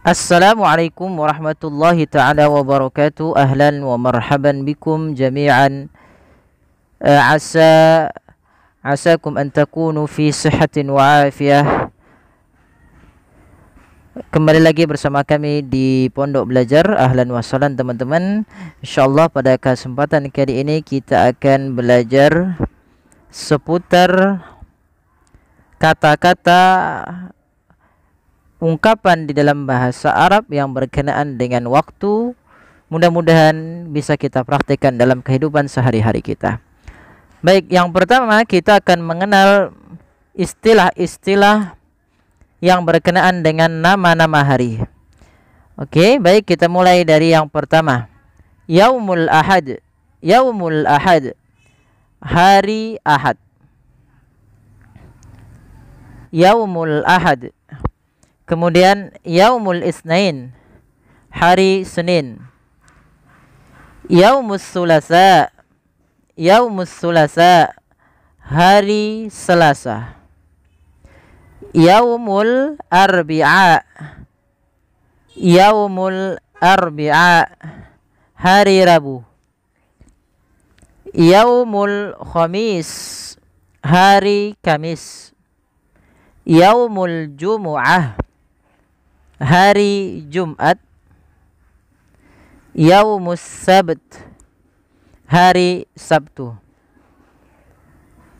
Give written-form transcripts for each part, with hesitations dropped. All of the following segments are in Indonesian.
Assalamualaikum warahmatullahi ta'ala wabarakatuh. Ahlan wa marhaban bikum jami'an. Asa asakum an takunu fi sihatin wa afiyah. Kembali lagi bersama kami di Pondok Belajar. Ahlan wa sahlan teman-teman. Insyaallah pada kesempatan kali ini kita akan belajar seputar kata-kata ungkapan di dalam bahasa Arab yang berkenaan dengan waktu. Mudah-mudahan bisa kita praktikkan dalam kehidupan sehari-hari kita. Baik, yang pertama kita akan mengenal istilah-istilah yang berkenaan dengan nama-nama hari. Oke, baik, kita mulai dari yang pertama. Yaumul Ahad. Yaumul Ahad, hari Ahad. Yaumul Ahad. Kemudian Yaumul Isnain, hari Senin. Yaumus Sulasa. Yaumus Sulasa, hari Selasa. Yaumul Arbi'a. Yaumul Arbi'a, hari Rabu. Yaumul Khamis, hari Kamis. Yaumul Jumu'ah, hari Jumat. Yaumus Sabt, hari Sabtu.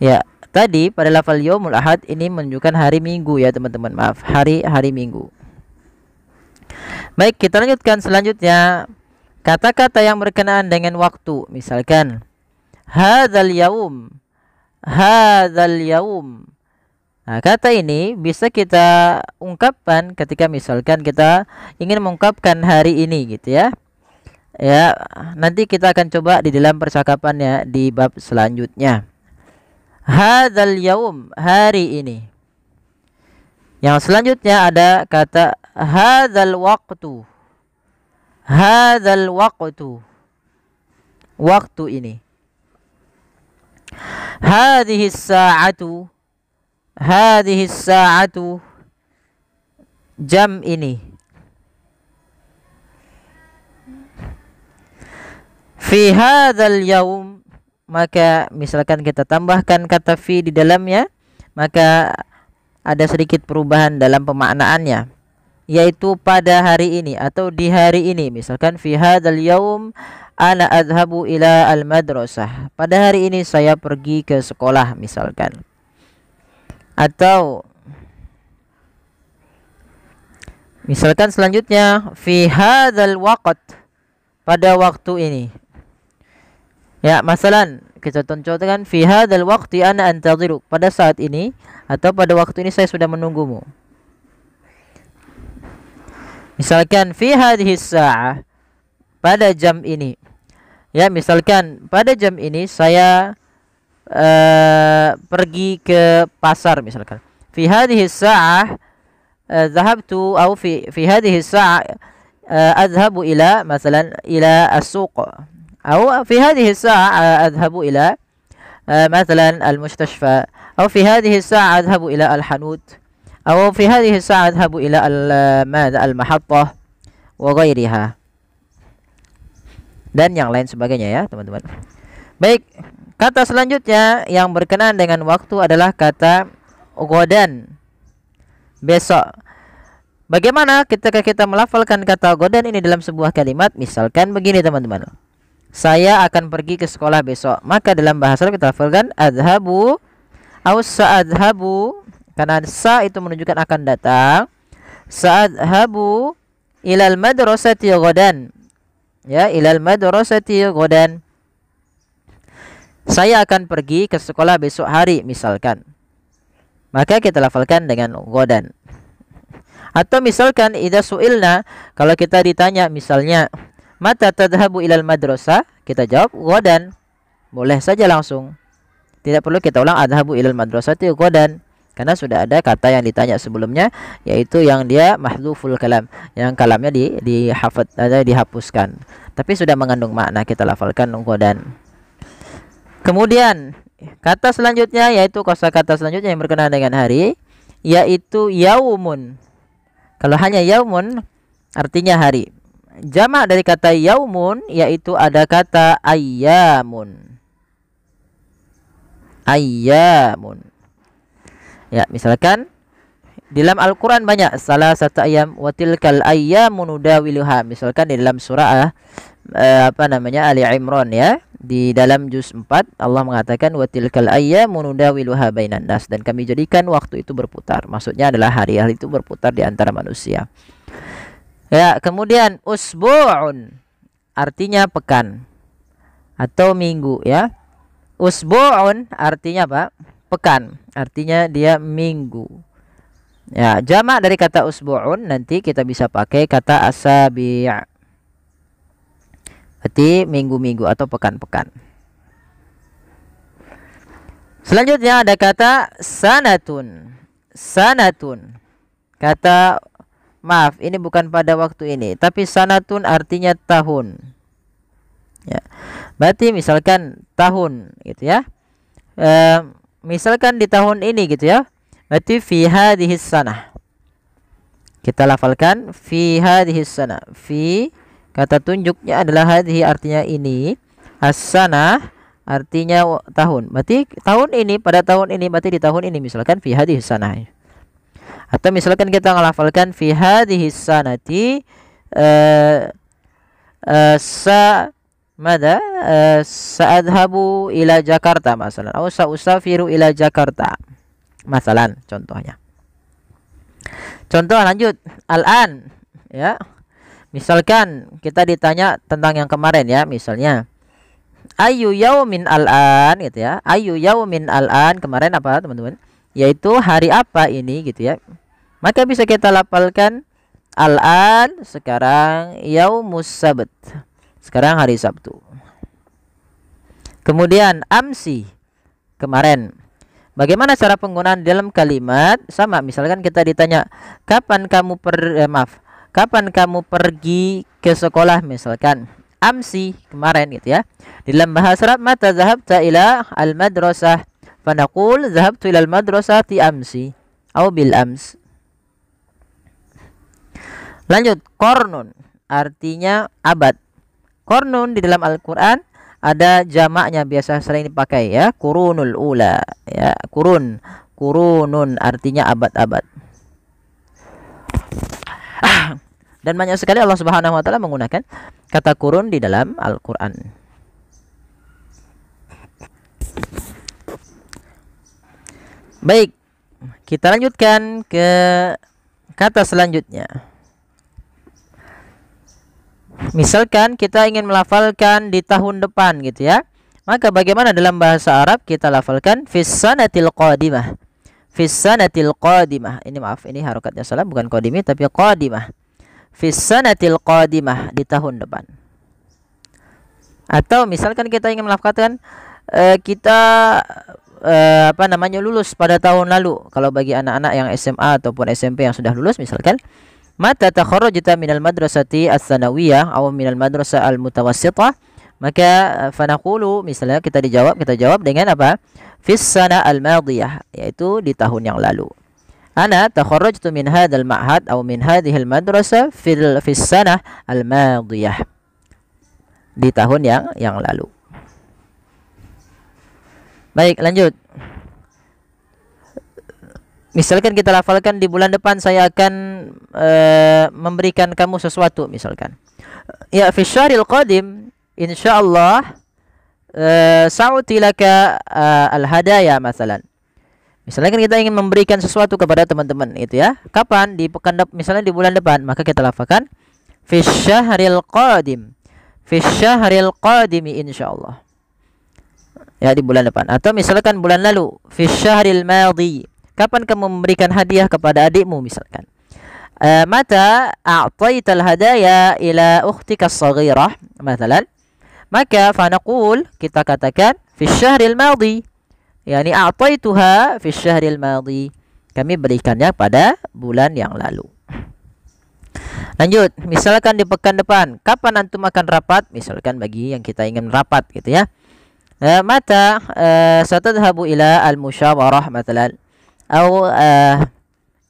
Ya, tadi pada lafal Yaumul Ahad ini menunjukkan hari Minggu ya teman-teman. Maaf, hari Minggu. Baik, kita lanjutkan selanjutnya. Kata-kata yang berkenaan dengan waktu. Misalkan hadzal yaum. Hadzal yaum. Nah, kata ini bisa kita ungkapkan ketika misalkan kita ingin mengungkapkan hari ini gitu ya. Ya, nanti kita akan coba di dalam percakapannya di bab selanjutnya. Hadzal yaum, hari ini. Yang selanjutnya ada kata hadzal waqtu. Hadzal waqtu, waktu ini. Hadhis sa'atu. Hadhis sa'atu, jam ini. Fi hadzal yaum, maka misalkan kita tambahkan kata fi di dalamnya, maka ada sedikit perubahan dalam pemaknaannya, yaitu pada hari ini atau di hari ini. Misalkan fi hadzal yaum ana adhabu ila al madrasah, pada hari ini saya pergi ke sekolah misalkan. Atau misalkan selanjutnya fi hadzal waqt, pada waktu ini. Ya, masalan kita contohkan fi hadzal waqti ana antadhiru, pada saat ini atau pada waktu ini saya sudah menunggumu. Misalkan fi hadhis sa'ah, pada jam ini. Ya, misalkan pada jam ini saya pergi ke pasar misalkan. Fi hadhis sa'ah dhahabtu atau fi hadhis sa'ah adhabu ila masalan ila as-suq. أو في هذه الساعة أذهب إلى مثلا المستشفى، أو في هذه الساعة أذهب إلى الحانوت، أو في هذه الساعة أذهب إلى المحطة وغيرها, dan yang lain sebagainya ya teman-teman. Baik, kata selanjutnya yang berkenaan dengan waktu adalah kata godan, besok. Bagaimana ketika kita melafalkan kata godan ini dalam sebuah kalimat? Misalkan begini teman-teman, saya akan pergi ke sekolah besok. Maka dalam bahasa Arab kita lafalkan adhabu atau sa'adhabu, karena sa itu menunjukkan akan datang. Sa'adhabu ilal madrasati ghadan. Ya, ilal madrasati ghadan, saya akan pergi ke sekolah besok hari misalkan. Maka kita lafalkan dengan ghadan. Atau misalkan idza su'ilna, kalau kita ditanya misalnya mata tadhabu ilal madrasah, kita jawab ghadan. Boleh saja langsung, tidak perlu kita ulang adhabu ilal madrasati ghadan, karena sudah ada kata yang ditanya sebelumnya, yaitu yang dia mahdzuful kalam, yang kalamnya dihapuskan, tapi sudah mengandung makna, kita lafalkan ghadan. Kemudian kata selanjutnya yaitu kosakata selanjutnya yang berkenaan dengan hari, yaitu yaumun. Kalau hanya yaumun artinya hari. Jamak dari kata yaumun yaitu ada kata ayyamun. Ayyamun. Ya, misalkan di dalam Al-Qur'an banyak salah satu ayam wa tilkal ayyamu nudawiluha. Misalkan di dalam surah Ali Imran ya. Di dalam juz 4 Allah mengatakan wa tilkal ayyamu nudawiluha bainan nas, dan kami jadikan waktu itu berputar. Maksudnya adalah hari-hari itu berputar di antara manusia. Ya, kemudian usbu'un artinya pekan atau minggu ya. Usbu'un artinya apa? Pekan. Artinya dia minggu. Ya, jamak dari kata usbu'un nanti kita bisa pakai kata asabi'. Berarti minggu-minggu atau pekan-pekan. Selanjutnya ada kata sanatun. Sanatun. Kata maaf, ini bukan pada waktu ini, tapi sanatun artinya tahun. Ya. Berarti misalkan tahun gitu ya. Misalkan di tahun ini gitu ya. Berarti fi hadhis sanah. Kita lafalkan fi hadhis sanah. Fi kata tunjuknya adalah hadhi artinya ini, as-sanah artinya tahun. Berarti tahun ini, pada tahun ini, berarti di tahun ini misalkan fi hadhis sanah. Atau misalkan kita ngelafalkan fi hadhis sanati sa'adhabu ila Jakarta masalan, atau sa'usafiru ila Jakarta masalan, contohnya. Contoh lanjut, al-an ya. Misalkan kita ditanya tentang yang kemarin ya, misalnya ayu yaumin al-an gitu ya. Ayu yaumin al-an kemarin apa teman-teman? Yaitu hari apa ini gitu ya. Maka bisa kita lafalkan al-an sekarang yaumus sabt. Sekarang hari Sabtu. Kemudian amsi kemarin. Bagaimana cara penggunaan dalam kalimat? Sama, misalkan kita ditanya kapan kamu kapan kamu pergi ke sekolah misalkan. Amsi kemarin gitu ya. Di dalam bahasa Arab mata zahabta ila al-madrasah, fanaqul zahabtu ila al-madrasati amsi atau bil ams. Lanjut, qarnun artinya abad. Qarnun di dalam Al-Qur'an ada jamaknya, biasa sering dipakai ya, qurunul ula ya, qurunun artinya abad-abad. Dan banyak sekali Allah Subhanahu wa taala menggunakan kata qurun di dalam Al-Qur'an. Baik, kita lanjutkan ke kata selanjutnya. Misalkan kita ingin melafalkan di tahun depan gitu ya. Maka bagaimana dalam bahasa Arab kita lafalkan fis sanatil qadimah. Fis sanatil qadimah. Ini maaf, ini harokatnya salah, bukan qadimi tapi qadimah. Fis sanatil qadimah, di tahun depan. Atau misalkan kita ingin melafalkan kita lulus pada tahun lalu. Kalau bagi anak-anak yang SMA ataupun SMP yang sudah lulus misalkan mata takharrajta minal madrasati as-sanawiyah aw minal madrasah al-mutawassithah, maka fanaqulu misalnya kita jawab dengan apa? Fis sana al-madiyah, yaitu di tahun yang lalu. Ana takharrajtu min hadzal ma'had aw min hadhihi al-madrasah fis sana al-madiyah, di tahun yang lalu. Baik, lanjut. Misalkan kita lafalkan di bulan depan saya akan memberikan kamu sesuatu misalkan. Ya, fi syahril qadim insyaallah sa'uti laka al-hadaya masalan. Misalkan kita ingin memberikan sesuatu kepada teman-teman itu ya. Kapan? Di pekan misalnya di bulan depan, maka kita lafalkan fi syahril qadim. Fi syahril qadimi insyaallah. Ya, di bulan depan. Atau misalkan bulan lalu, fi syahril madhi. Kapan kamu memberikan hadiah kepada adikmu misalkan. Mata a'taital hadaya ila ukhtika as-saghirah masalan. Maka fanaqul, kita katakan fi syahril madhi. Yani a'taituha fi syahril madhi. Kami berikannya pada bulan yang lalu. Lanjut, misalkan di pekan depan, kapan antum akan rapat? Misalkan bagi yang kita ingin rapat gitu ya. Mata satadhabu ila al-musyawarah masalan. Atau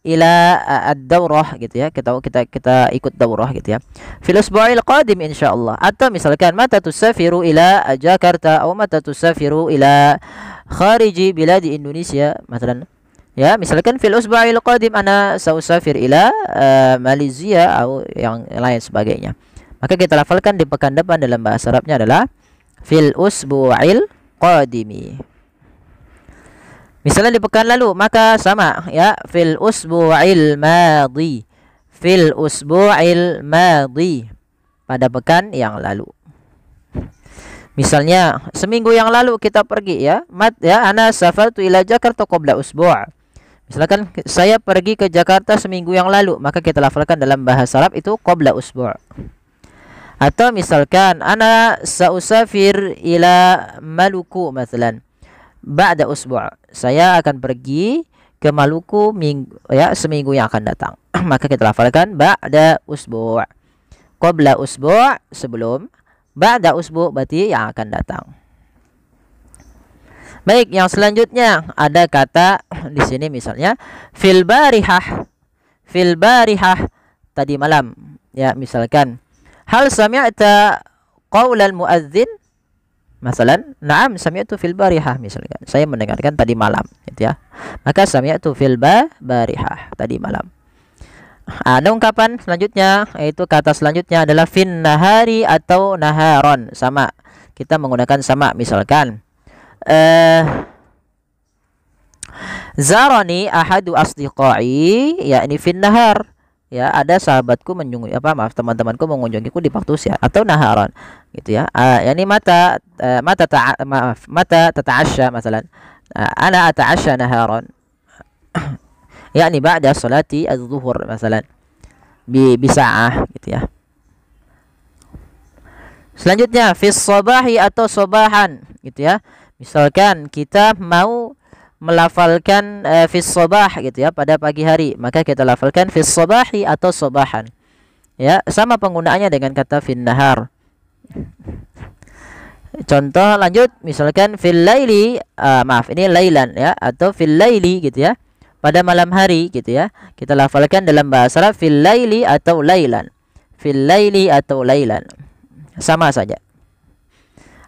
ila ad-daurah gitu ya. Kita ikut daurah gitu ya. Fil usbu'il qadim insyaallah. Atau misalkan mata tusafiru ila Jakarta atau mata tusafiru ila khariji biladi Indonesia مثلا. Ya, misalkan fil usbu'il qadim ana sausafir ila Malaysia atau yang lain sebagainya. Maka kita lafalkan di pekan depan dalam bahasa Arabnya adalah fil usbu'il qadimi. Misalnya di pekan lalu, maka sama ya, fil usbu'il madhi. Fil usbu'il madhi, pada pekan yang lalu. Misalnya seminggu yang lalu kita pergi ya, ana safartu ila Jakarta qabla usbu'. Misalkan saya pergi ke Jakarta seminggu yang lalu, maka kita lafalkan dalam bahasa Arab itu qabla usbu'. Atau misalkan ana sausafir ila Maluku مثلا ba'da usbu'. Saya akan pergi ke Maluku seminggu yang akan datang. Maka kita lafalkan ba'da usbu'. Qabla usbu' sebelum, ba'da usbu' berarti yang akan datang. Baik, yang selanjutnya ada kata di sini misalnya fil barihah. Fil barihah, tadi malam. Ya, misalkan hal sami'ta qaulal muadzin? Masalan, na'am sami'tu fil barihah, misalkan saya mendengarkan tadi malam gitu ya. Maka sami'tu fil barihah, tadi malam. Ada ungkapan selanjutnya, yaitu kata selanjutnya adalah fin nahari atau naharon. Sama, kita menggunakan sama. Misalkan zarani ahadu asdiqai, yakni fin nahar. Ya, ada sahabatku teman-temanku mengunjungiku di waktu siang atau naharan gitu ya. Yani mata tata'asha masalan. Ana ata'asha naharan. Yani ba'da salati az-zuhur masalan. Bisa'ah gitu ya. Selanjutnya fis sabahi atau sabahan gitu ya. Misalkan kita mau melafalkan fis sabah gitu ya, pada pagi hari, maka kita lafalkan fis sabahi atau sabahan. Ya, sama penggunaannya dengan kata fin nahar. Contoh lanjut, misalkan fil laili, ini lailan ya, atau fil laili gitu ya, pada malam hari gitu ya. Kita lafalkan dalam bahasa Arab fil laili atau lailan. Fil laili atau lailan. Sama saja.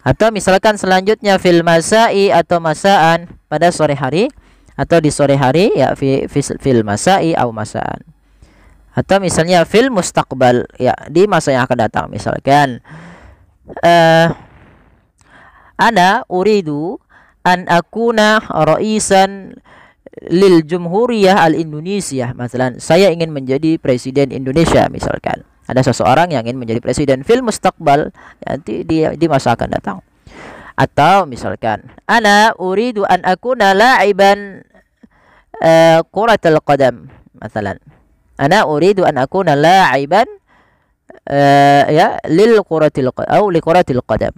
Atau misalkan selanjutnya fil masai atau masaan, pada sore hari atau di sore hari ya, fil masai atau masaan. Atau misalnya fil mustaqbal ya, di masa yang akan datang. Misalkan ana uridu an akuna raisan lil jumhuriyah al Indonesia. Masalan, saya ingin menjadi presiden Indonesia misalkan. Ada seseorang yang ingin menjadi presiden fil mustaqbal, nanti di masa akan datang. Atau misalkan ana uridu an akuna la'iban kuratul qadam. Masalan, ana uridu an akuna la'iban ya lil kuratil atau li kuratil qadam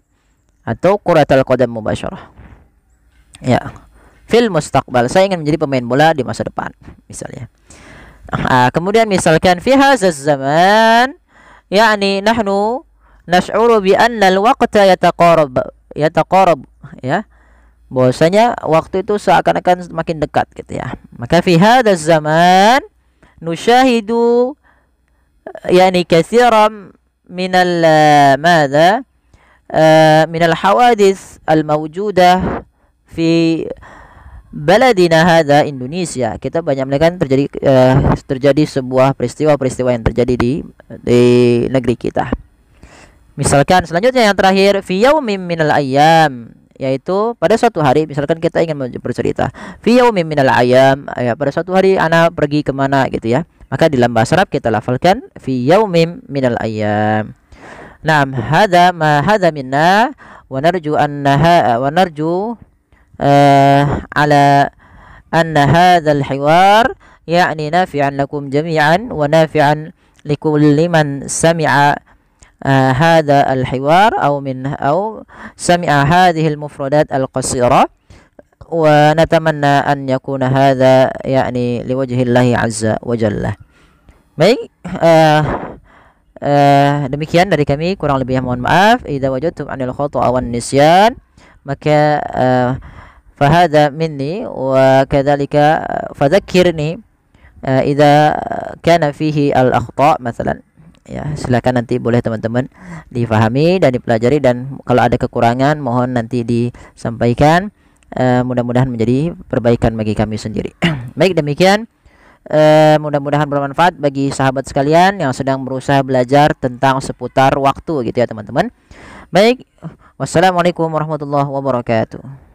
atau kuratul qadam mubasyarah. Ya, fil mustaqbal, saya ingin menjadi pemain bola di masa depan misalnya. Kemudian misalkan fi hadzal zaman, yakni nahnu nash'uru bi anna al-waqta yataqarab ya, bahwasanya waktu itu seakan-akan semakin dekat gitu ya. Maka fi hadzal zaman nusyahidu yakni katsiran min min al-hawadits al-mawjudah fi baladina hadza Indonesia. Kita banyak melihat terjadi sebuah peristiwa-peristiwa yang terjadi di negeri kita. Misalkan selanjutnya yang terakhir fi yaumin minal ayyam, yaitu pada suatu hari. Misalkan kita ingin bercerita fi yaumin minal ayyam ya, pada suatu hari ana pergi kemana gitu ya. Maka di dalam bahasa Arab kita lafalkan fi yaumin minal ayyam. Naam, hadza minna wa narju على أن هذا الحوار يعني نافعا لكم جميعا ونافعا لكل من سمع هذا الحوار أو سمع هذه المفردات القصيرة، ونتمنى أن يكون هذا يعني لوجه الله عز وجل. Baik, demikian dari kami, kurang lebih mohon maaf. Idza wajadtum anil khata' wan nisyan, maka fahada minni wa kadzalika fadzakkirni idza kana fihi al-akhta' masalan. Ya, silakan nanti boleh teman-teman difahami dan dipelajari, dan kalau ada kekurangan mohon nanti disampaikan. Mudah-mudahan menjadi perbaikan bagi kami sendiri. Baik, demikian. Mudah-mudahan bermanfaat bagi sahabat sekalian yang sedang berusaha belajar tentang seputar waktu gitu ya teman-teman. Baik, wassalamualaikum warahmatullahi wabarakatuh.